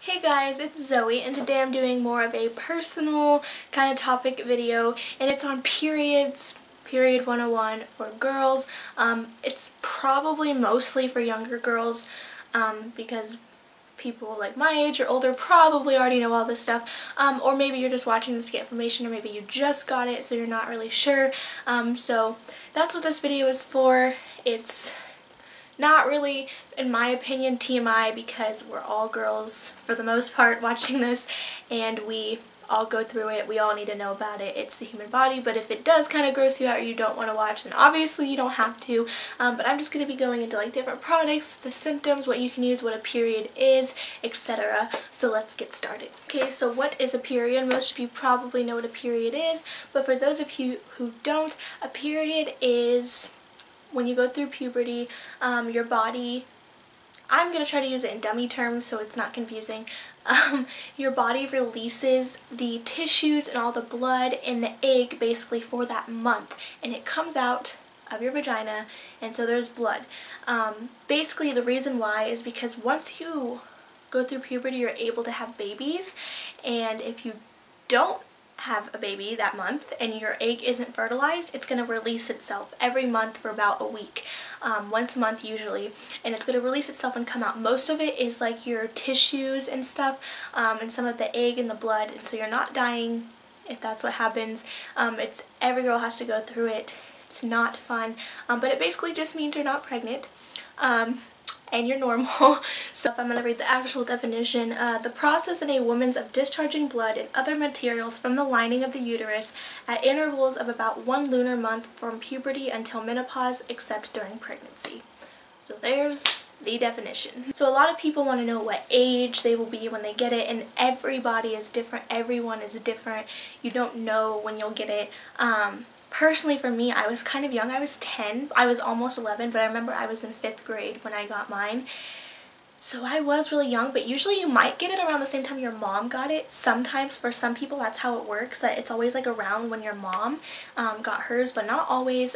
Hey guys, it's Zoe, and today I'm doing more of a personal kind of topic video, and it's on periods, period 101 for girls. It's probably mostly for younger girls because people like my age or older probably already know all this stuff, or maybe you're just watching this to get information, or maybe you just got it so you're not really sure. So that's what this video is for. It's not really, in my opinion, TMI, because we're all girls for the most part watching this, and we all go through it. We all need to know about it. It's the human body, but if it does kind of gross you out or you don't want to watch, then obviously you don't have to. But I'm just going to be going into like different products, the symptoms, what you can use, what a period is, etc. So let's get started. Okay, so what is a period? Most of you probably know what a period is, but for those of you who don't, a period is when you go through puberty, your body, I'm going to try to use it in dummy terms so it's not confusing, your body releases the tissues and all the blood in the egg basically for that month, and it comes out of your vagina, and so there's blood. Basically the reason why is because once you go through puberty you're able to have babies, and if you don't have a baby that month and your egg isn't fertilized, it's going to release itself every month for about a week, once a month usually, and it's going to release itself and come out. Most of it is like your tissues and stuff, and some of the egg and the blood, and so you're not dying if that's what happens. It's every girl has to go through it. It's not fun, but it basically just means you're not pregnant. And you're normal. So I'm going to read the actual definition. The process in a woman's of discharging blood and other materials from the lining of the uterus at intervals of about 1 lunar month from puberty until menopause, except during pregnancy. So there's the definition. So a lot of people want to know what age they will be when they get it, and everybody is different. Everyone is different. You don't know when you'll get it. Personally, for me, I was kind of young. I was 10. I was almost 11, but I remember I was in 5th grade when I got mine. So I was really young, but usually you might get it around the same time your mom got it. Sometimes, for some people, that's how it works. That it's always like around when your mom got hers, but not always.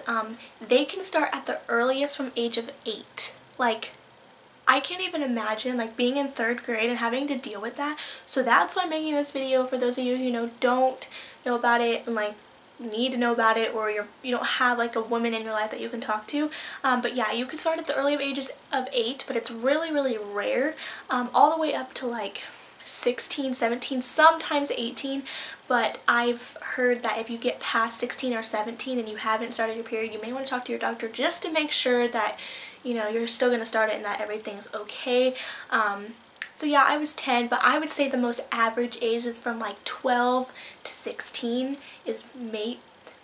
They can start at the earliest from age of 8. Like, I can't even imagine like being in 3rd grade and having to deal with that. So that's why I'm making this video, for those of you who don't know about it and like need to know about it, or you don't have like a woman in your life that you can talk to. But yeah, you can start at the early ages of 8, but it's really rare, all the way up to like 16, 17, sometimes 18. But I've heard that if you get past 16 or 17 and you haven't started your period, you may want to talk to your doctor just to make sure that you're still going to start it and that everything's okay. So yeah, I was 10, but I would say the most average age is from like 12 to 16 is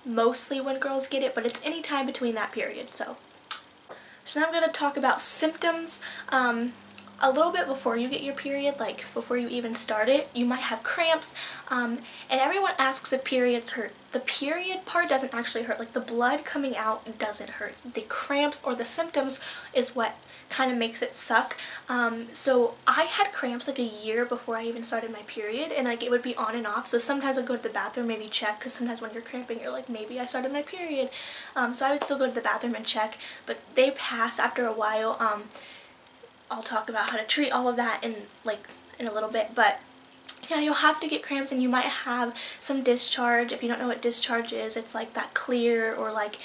mostly when girls get it, but it's any time between that period. So now I'm going to talk about symptoms. A little bit before you get your period, like before you even start it, you might have cramps, and everyone asks if periods hurt. The period part doesn't actually hurt. Like, the blood coming out doesn't hurt. The cramps or the symptoms is what kind of makes it suck. So I had cramps like a year before I even started my period, and like it would be on and off. So sometimes I'd go to the bathroom, maybe check, because sometimes when you're cramping you're like, maybe I started my period. So I would still go to the bathroom and check, but they pass after a while. I'll talk about how to treat all of that in a little bit, but yeah, you'll have to get cramps, and you might have some discharge. If you don't know what discharge is, it's like that clear or like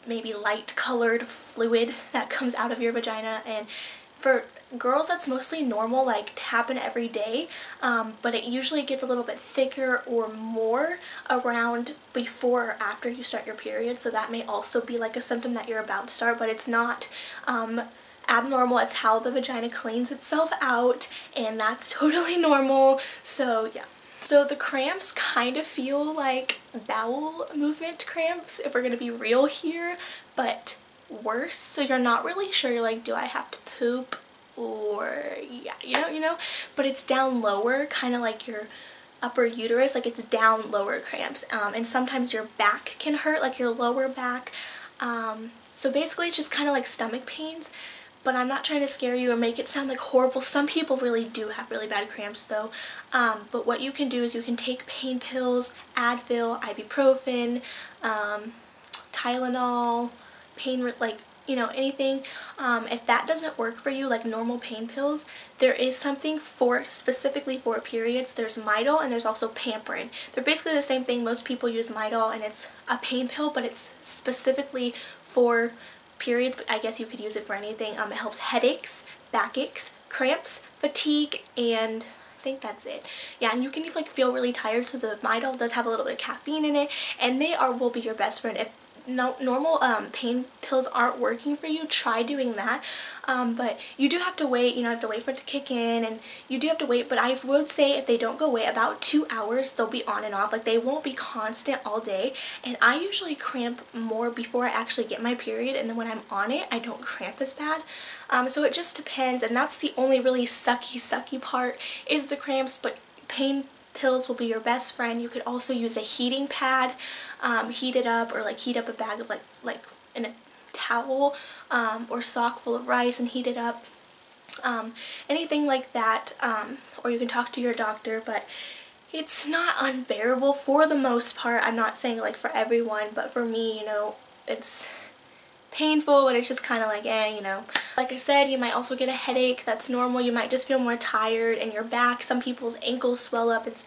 maybe light colored fluid that comes out of your vagina, and for girls that's mostly normal, like to happen every day, but it usually gets a little bit thicker or more around before or after you start your period. So that may also be like a symptom that you're about to start, but it's not abnormal. It's how the vagina cleans itself out, and that's totally normal. So yeah. So the cramps kind of feel like bowel movement cramps, if we're going to be real here, but worse. So you're not really sure. You're like, do I have to poop? Or yeah, you know, but it's down lower, kind of like your upper uterus, like it's down lower cramps. And sometimes your back can hurt, like your lower back. So basically it's just kind of like stomach pains. But I'm not trying to scare you or make it sound like horrible. Some people really do have really bad cramps though. But what you can do is you can take pain pills, Advil, ibuprofen, Tylenol, pain, like you know, anything. If that doesn't work for you, like normal pain pills, there is something for specifically for periods. There's Midol and there's also Pamperin. They're basically the same thing. Most people use Midol and it's a pain pill, but it's specifically for periods, but I guess you could use it for anything. It helps headaches, backaches, cramps, fatigue, and I think that's it. Yeah, and you can like feel really tired, so the Midol does have a little bit of caffeine in it, and they will be your best friend. If normal pain pills aren't working for you, try doing that. But you do have to wait, you know, have to wait for it to kick in, and you do have to wait. But I would say if they don't go away, about 2 hours, they'll be on and off. Like, they won't be constant all day, and I usually cramp more before I actually get my period, and then when I'm on it, I don't cramp as bad. So it just depends, and that's the only really sucky part is the cramps. But pain pills will be your best friend. You could also use a heating pad, heat it up, or like heat up a bag of like in a towel or sock full of rice and heat it up. Anything like that, or you can talk to your doctor, but it's not unbearable for the most part. I'm not saying like for everyone, but for me, you know, it's painful, but it's just kind of like, you know. Like I said, you might also get a headache. That's normal. You might just feel more tired in your back. Some people's ankles swell up. It's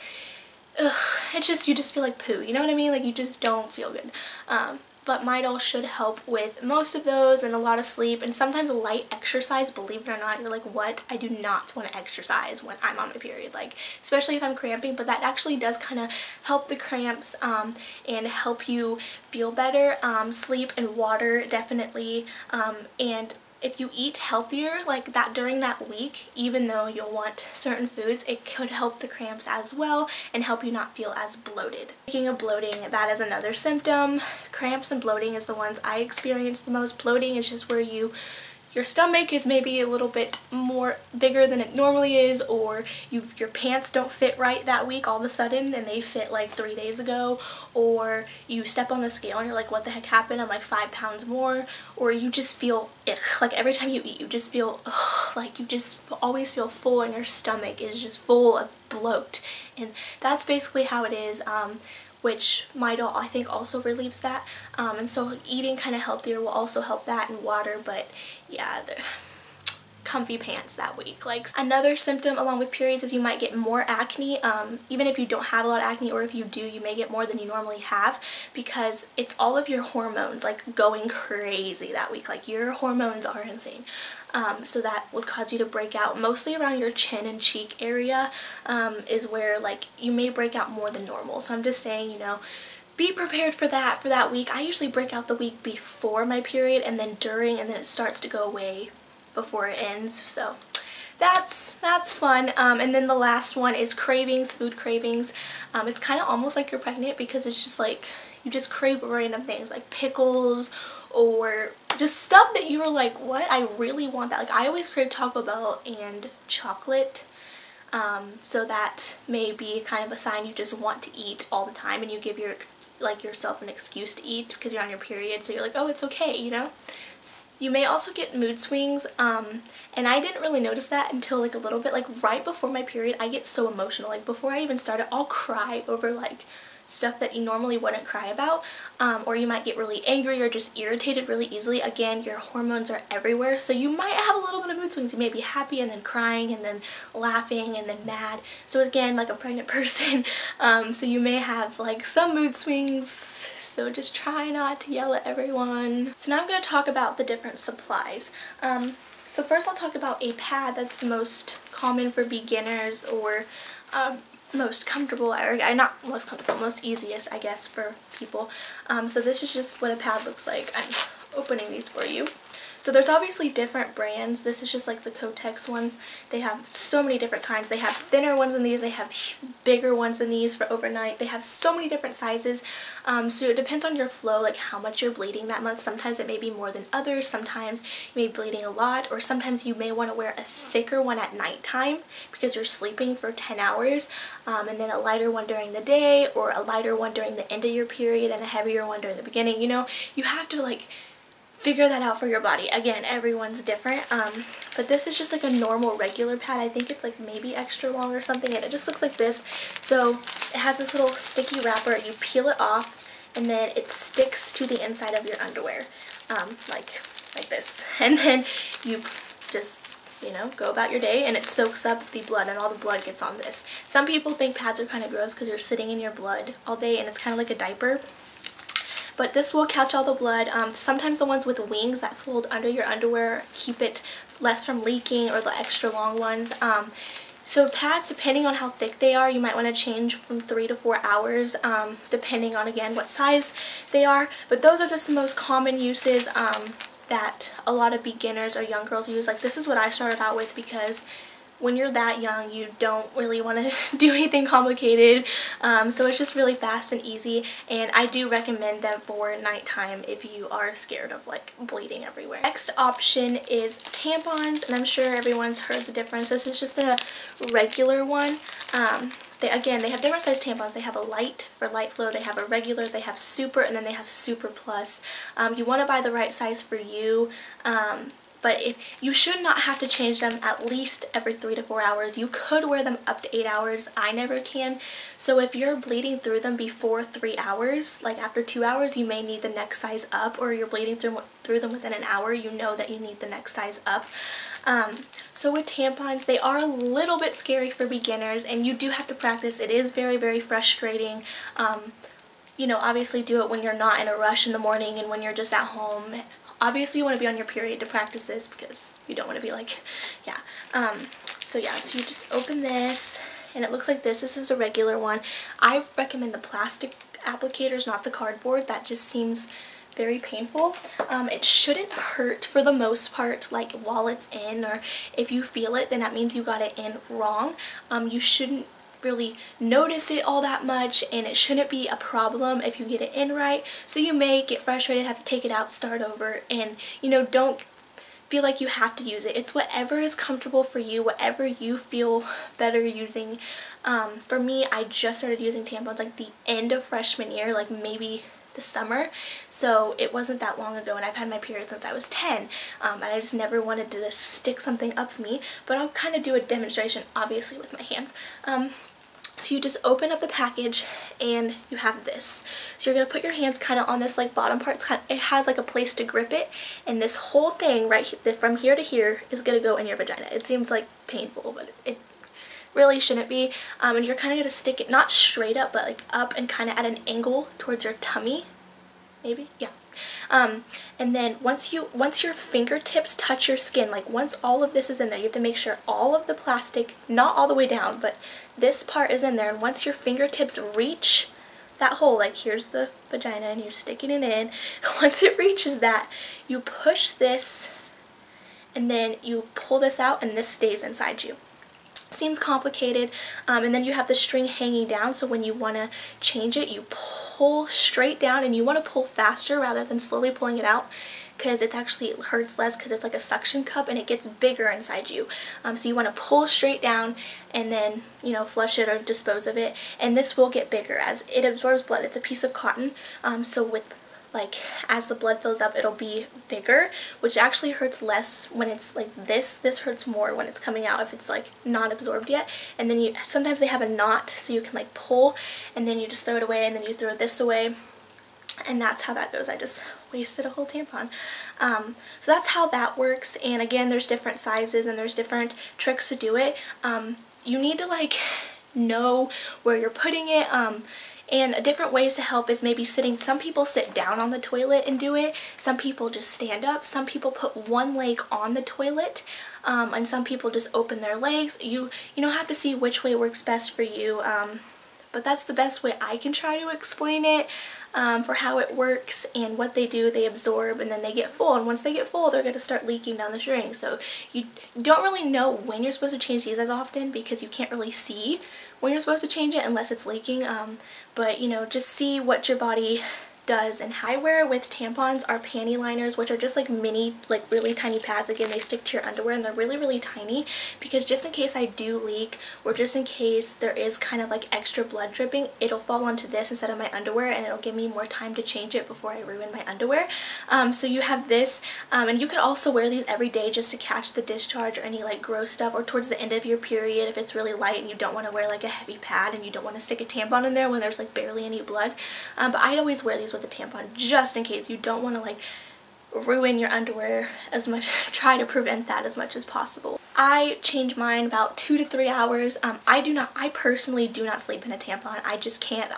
just, you just feel like poo, you know what I mean? Like, you just don't feel good. But Midol should help with most of those, and a lot of sleep, and sometimes a light exercise. Believe it or not, you're like, what? I do not want to exercise when I'm on my period, like, especially if I'm cramping, but that actually does kind of help the cramps and help you feel better. Sleep and water, definitely, and if you eat healthier like that during that week, even though you'll want certain foods, it could help the cramps as well and help you not feel as bloated. Speaking of bloating, that is another symptom. Cramps and bloating is the ones I experience the most. Bloating is just where your stomach is maybe a little bit more bigger than it normally is, or your pants don't fit right that week all of a sudden and they fit like 3 days ago, or you step on the scale and you're like, what the heck happened? I'm like 5 pounds more, or you just feel ick. Like every time you eat, you just feel like you just always feel full and your stomach is just full of bloat, and that's basically how it is. Which Midol I think also relieves that, and so eating kind of healthier will also help that, and water. But yeah, the comfy pants that week. Like, another symptom along with periods is you might get more acne. Even if you don't have a lot of acne, or if you do, you may get more than you normally have, because it's all of your hormones like going crazy that week. Like, your hormones are insane. So that would cause you to break out mostly around your chin and cheek area, is where like you may break out more than normal. So I'm just saying, you know, be prepared for that week. I usually break out the week before my period, and then during, and then it starts to go away before it ends. So that's fun. And then the last one is cravings, food cravings. It's kind of almost like you're pregnant, because it's just like you just crave random things like pickles, or just stuff that you were like, what? I really want that. Like, I always crave Taco Bell and chocolate. So that may be kind of a sign you just want to eat all the time, and you give yourself an excuse to eat because you're on your period. So you're like, oh, it's okay, you know? You may also get mood swings, and I didn't really notice that until like a little bit. Like, right before my period, I get so emotional. Like, before I even started, I'll cry over like stuff that you normally wouldn't cry about, or you might get really angry or just irritated really easily. Again, your hormones are everywhere, so you might have a little bit of mood swings. You may be happy and then crying and then laughing and then mad. So again, like a pregnant person, so you may have like some mood swings, so just try not to yell at everyone. So now I'm going to talk about the different supplies. So first I'll talk about a pad. That's the most common for beginners, or most comfortable, or not most comfortable, most easiest, I guess, for people. So this is just what a pad looks like. I'm opening these for you. So there's obviously different brands. This is just like the Kotex ones. They have so many different kinds. They have thinner ones than these. They have bigger ones than these for overnight. They have so many different sizes. So it depends on your flow, like how much you're bleeding that month. Sometimes it may be more than others. Sometimes you may be bleeding a lot, or sometimes you may want to wear a thicker one at nighttime because you're sleeping for 10 hours, and then a lighter one during the day, or a lighter one during the end of your period and a heavier one during the beginning. You know, you have to like figure that out for your body. Again, everyone's different, but this is just like a normal regular pad. I think it's like maybe extra long or something, and it just looks like this. So it has this little sticky wrapper. You peel it off, and then it sticks to the inside of your underwear, like like this. And then you just, you know, go about your day, and it soaks up the blood, and all the blood gets on this. Some people think pads are kind of gross because you're sitting in your blood all day and it's kind of like a diaper. But this will catch all the blood. Sometimes the ones with wings that fold under your underwear keep it less from leaking, or the extra long ones. So pads, depending on how thick they are, you might want to change from 3 to 4 hours, depending on, again, what size they are. But those are just the most common uses that a lot of beginners or young girls use. Like, this is what I started out with, because when you're that young, you don't really want to do anything complicated, so it's just really fast and easy, and I do recommend them for nighttime if you are scared of like bleeding everywhere. Next option is tampons, and I'm sure everyone's heard the difference. This is just a regular one. They have different size tampons. They have a light for light flow, they have a regular, they have super, and then they have super plus. You want to buy the right size for you. But you should not have to change them at least every 3 to 4 hours. You could wear them up to 8 hours. I never can. So if you're bleeding through them before 3 hours, like after 2 hours, you may need the next size up, or you're bleeding through them within an hour, you know that you need the next size up. So with tampons, they are a little bit scary for beginners, and you do have to practice. It is very, very frustrating. You know, obviously do it when you're not in a rush in the morning and when you're just at home. Obviously you want to be on your period to practice this, because you don't want to be like, yeah. So you just open this, and it looks like this. This is a regular one. I recommend the plastic applicators, not the cardboard. That just seems very painful. It shouldn't hurt for the most part, like while it's in, or if you feel it, then that means you got it in wrong. You shouldn't really notice it all that much, and it shouldn't be a problem if you get it in right. So you may get frustrated, have to take it out, start over, and you know, don't feel like you have to use it. It's whatever is comfortable for you, whatever you feel better using. For me, I just started using tampons like the end of freshman year, like maybe the summer, so it wasn't that long ago, and I've had my period since I was 10. I just never wanted to stick something up me, but I'll kind of do a demonstration, obviously, with my hands. So you just open up the package, and you have this. So you're going to put your hands kind of on this like bottom part. It has like a place to grip it, and this whole thing right here, from here to here, is going to go in your vagina. It seems like painful, but it really shouldn't be. And you're kind of going to stick it not straight up, but like up and kind of at an angle towards your tummy, maybe, yeah. And then once your fingertips touch your skin, like once all of this is in there, you have to make sure all of the plastic, not all the way down, but this part is in there, and once your fingertips reach that hole, like here's the vagina and you're sticking it in, once it reaches that, you push this, and then you pull this out, and this stays inside you. Seems complicated, and then you have the string hanging down, so when you want to change it, you pull straight down, and you want to pull faster rather than slowly pulling it out, because it actually hurts less, because it's like a suction cup and it gets bigger inside you. So you want to pull straight down, and then, you know, flush it or dispose of it, and this will get bigger as it absorbs blood. It's a piece of cotton, so with like as the blood fills up, it'll be bigger, which actually hurts less when it's like this. This hurts more when it's coming out if it's like not absorbed yet. And then sometimes they have a knot, so you can like pull, and then you just throw it away, and then you throw this away, and that's how that goes. I just wasted a whole tampon. So that's how that works. And again, there's different sizes and there's different tricks to do it. You need to like know where you're putting it. And different ways to help is maybe sitting. Some people sit down on the toilet and do it. Some people just stand up. Some people put one leg on the toilet. And some people just open their legs. You don't have to see which way works best for you. But that's the best way I can try to explain it, for how it works and what they do. They absorb, and then they get full, and once they get full, they're going to start leaking down the string. So you don't really know when you're supposed to change these as often, because you can't really see when you're supposed to change it unless it's leaking. But you know, just see what your body does. And I wear with tampons are panty liners, which are just like mini, like really tiny pads. Again, they stick to your underwear, and they're really, really tiny, because just in case I do leak, or just in case there is kind of like extra blood dripping, it'll fall onto this instead of my underwear, and it'll give me more time to change it before I ruin my underwear. So you have this, and you could also wear these every day just to catch the discharge or any like gross stuff, or towards the end of your period if it's really light and you don't want to wear like a heavy pad and you don't want to stick a tampon in there when there's like barely any blood. But I'd always wear these with a tampon just in case. You don't want to like ruin your underwear as much, try to prevent that as much as possible. I change mine about 2 to 3 hours. I personally do not sleep in a tampon. I just can't.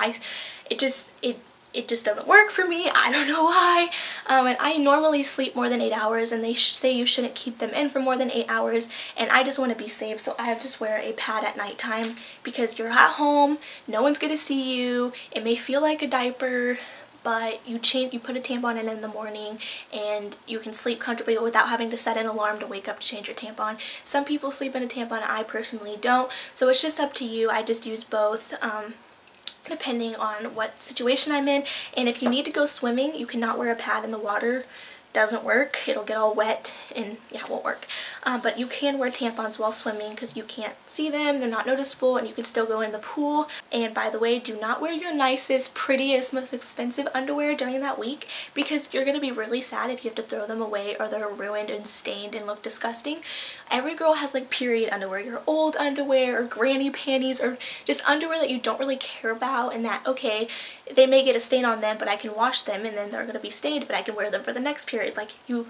It just doesn't work for me. I don't know why. And I normally sleep more than 8 hours, and they say you shouldn't keep them in for more than 8 hours, and I just want to be safe, so I just wear a pad at nighttime because you're at home, no one's gonna see you, it may feel like a diaper, but you put a tampon in the morning and you can sleep comfortably without having to set an alarm to wake up to change your tampon. Some people sleep in a tampon, I personally don't, so it's just up to you. I just use both. Depending on what situation I'm in. And if you need to go swimming, you cannot wear a pad in the water. Doesn't work. It'll get all wet and yeah, it won't work. But you can wear tampons while swimming because you can't see them, they're not noticeable, and you can still go in the pool. And by the way, do not wear your nicest, prettiest, most expensive underwear during that week because you're going to be really sad if you have to throw them away or they're ruined and stained and look disgusting. Every girl has like period underwear, your old underwear or granny panties or just underwear that you don't really care about, and that, okay, they may get a stain on them but I can wash them and then they're going to be stained, but I can wear them for the next period. Like you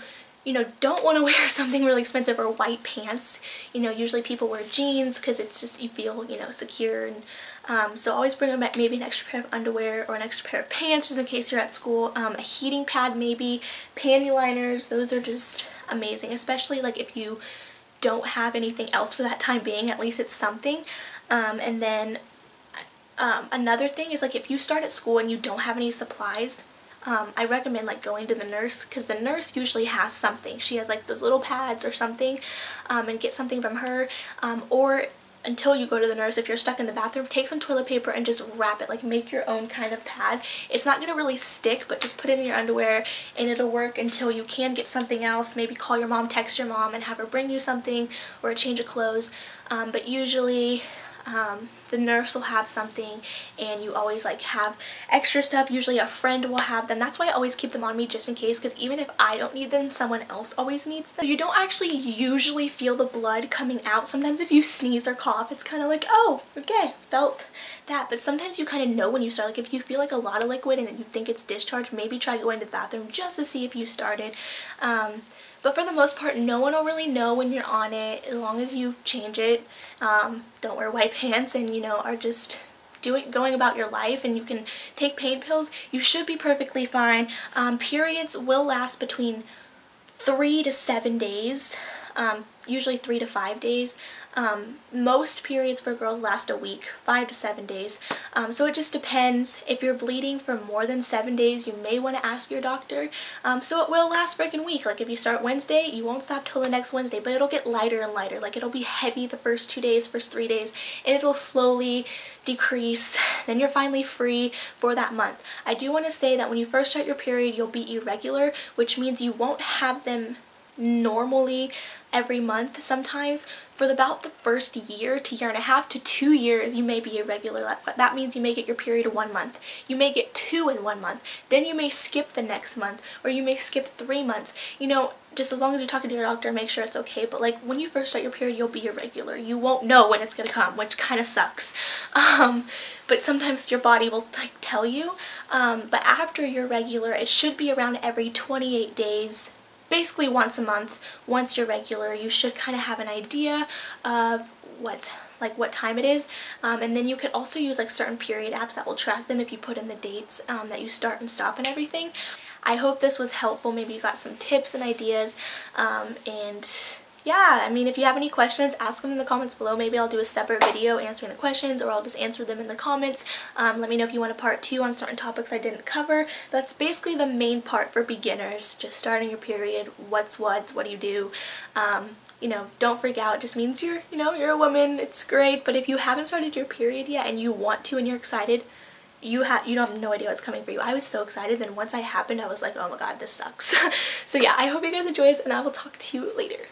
don't want to wear something really expensive or white pants. Usually people wear jeans because it's just, you feel, secure. And so always bring maybe an extra pair of underwear or an extra pair of pants just in case you're at school. A heating pad maybe, panty liners, those are just amazing, especially like if you don't have anything else for that time being, at least it's something. And then another thing is like if you start at school and you don't have any supplies, I recommend like going to the nurse because the nurse usually has something. She has like those little pads or something, and get something from her, or until you go to the nurse, if you're stuck in the bathroom, take some toilet paper and just wrap it, like make your own kind of pad. It's not going to really stick, but just put it in your underwear and it'll work until you can get something else. Maybe call your mom, text your mom and have her bring you something or a change of clothes, but usually the nurse will have something, and you always like have extra stuff. Usually a friend will have them. That's why I always keep them on me just in case, because even if I don't need them, someone else always needs them. So you don't actually usually feel the blood coming out. Sometimes if you sneeze or cough, it's kind of like, oh, okay, felt that. But sometimes you kind of know when you start. Like if you feel like a lot of liquid and you think it's discharge, maybe try going to the bathroom just to see if you started. But for the most part, no one will really know when you're on it as long as you change it. Don't wear white pants and, are just going about your life, and you can take pain pills. You should be perfectly fine. Periods will last between 3 to 7 days, usually 3 to 5 days. Most periods for girls last a week, 5 to 7 days. So it just depends. If you're bleeding for more than 7 days, you may want to ask your doctor. So it will last freaking week. Like if you start Wednesday, you won't stop till the next Wednesday, but it'll get lighter and lighter. Like it'll be heavy the first 2 days, first 3 days, and it'll slowly decrease. Then you're finally free for that month. I do want to say that when you first start your period, you'll be irregular, which means you won't have them normally every month. Sometimes for about the first year to year and a half to 2 years, you may be irregular. That means you may get your period 1 month. You may get 2 in 1 month. Then you may skip the next month, or you may skip 3 months. Just as long as you're talking to your doctor, make sure it's okay. But like when you first start your period, you'll be irregular. You won't know when it's gonna come, which kind of sucks. But sometimes your body will like tell you. But after you're regular, it should be around every 28 days. Basically once a month. Once you're regular, you should kind of have an idea of what time it is, and then you could also use like certain period apps that will track them if you put in the dates that you start and stop and everything. I hope this was helpful. Maybe you got some tips and ideas, and yeah, I mean, if you have any questions, ask them in the comments below. Maybe I'll do a separate video answering the questions, or I'll just answer them in the comments. Let me know if you want a part 2 on certain topics I didn't cover. That's basically the main part for beginners, just starting your period, what do you do. Don't freak out. It just means you're a woman. It's great. But if you haven't started your period yet and you want to and you're excited, you don't have no idea what's coming for you. I was so excited, then once it happened, I was like, oh my god, this sucks. So yeah, I hope you guys enjoy this, and I will talk to you later.